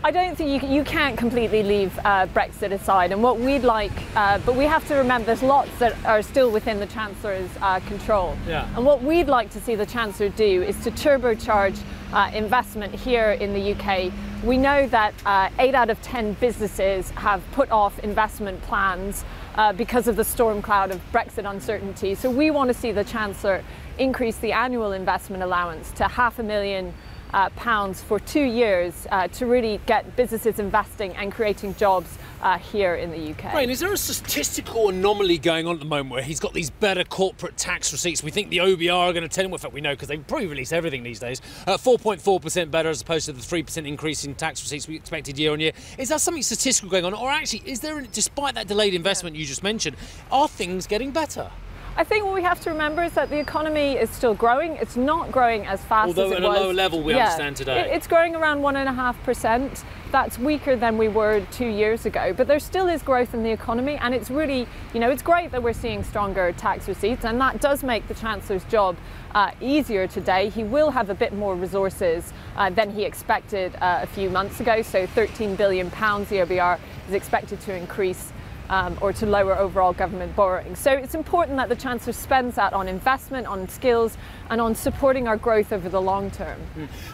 I don't think you can't completely leave Brexit aside, and what we'd like, but we have to remember there's lots that are still within the Chancellor's control. Yeah. And what we'd like to see the Chancellor do is to turbocharge investment here in the UK. We know that 8 out of 10 businesses have put off investment plans because of the storm cloud of Brexit uncertainty. So we want to see the Chancellor increase the annual investment allowance to £500,000 for 2 years to really get businesses investing and creating jobs here in the UK. Right, and is there a statistical anomaly going on at the moment where he's got these better corporate tax receipts? We think the OBR are going to tell him, well, in fact we know because they probably release everything these days, 4.4% better as opposed to the 3% increase in tax receipts we expected year on year. Is there something statistical going on, or actually is there, despite that delayed investment you just mentioned, are things getting better? I think what we have to remember is that the economy is still growing. It's not growing as fast as it was. Although at a lower level, we understand today. It's growing around 1.5%. That's weaker than we were 2 years ago. But there still is growth in the economy, and it's really, it's great that we're seeing stronger tax receipts, and that does make the Chancellor's job easier today. He will have a bit more resources than he expected a few months ago. So £13 billion the OBR is expected to increase or to lower overall government borrowing. So it's important that the Chancellor spends that on investment, on skills, and on supporting our growth over the long term.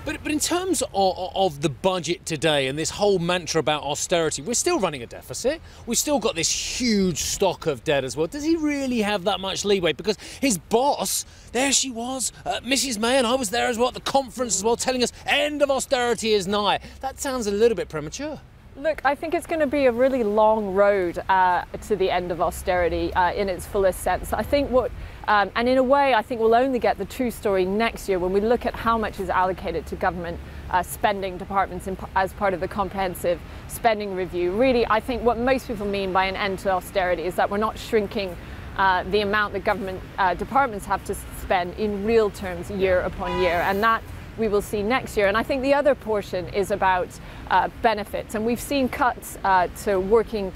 But in terms of the budget today and this whole mantra about austerity, we're still running a deficit. We've still got this huge stock of debt as well. Does he really have that much leeway? Because his boss, there she was, Mrs May, and I was there as well at the conference as well, telling us end of austerity is nigh. That sounds a little bit premature. Look, I think it's going to be a really long road to the end of austerity in its fullest sense. I think and in a way, I think we'll only get the true story next year when we look at how much is allocated to government spending departments as part of the comprehensive spending review. Really, I think what most people mean by an end to austerity is that we're not shrinking the amount that government departments have to spend in real terms year upon year, and that we will see next year. And I think the other portion is about benefits, and we've seen cuts to working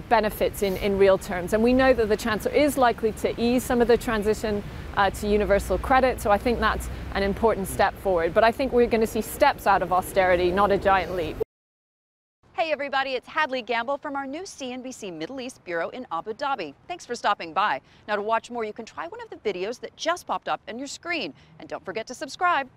benefits in real terms, and we know that the Chancellor is likely to ease some of the transition to universal credit, so I think that's an important step forward. But I think we're going to see steps out of austerity, not a giant leap. Hey everybody, it's Hadley Gamble from our new CNBC Middle East Bureau in Abu Dhabi. Thanks for stopping by. Now to watch more, you can try one of the videos that just popped up on your screen. And don't forget to subscribe.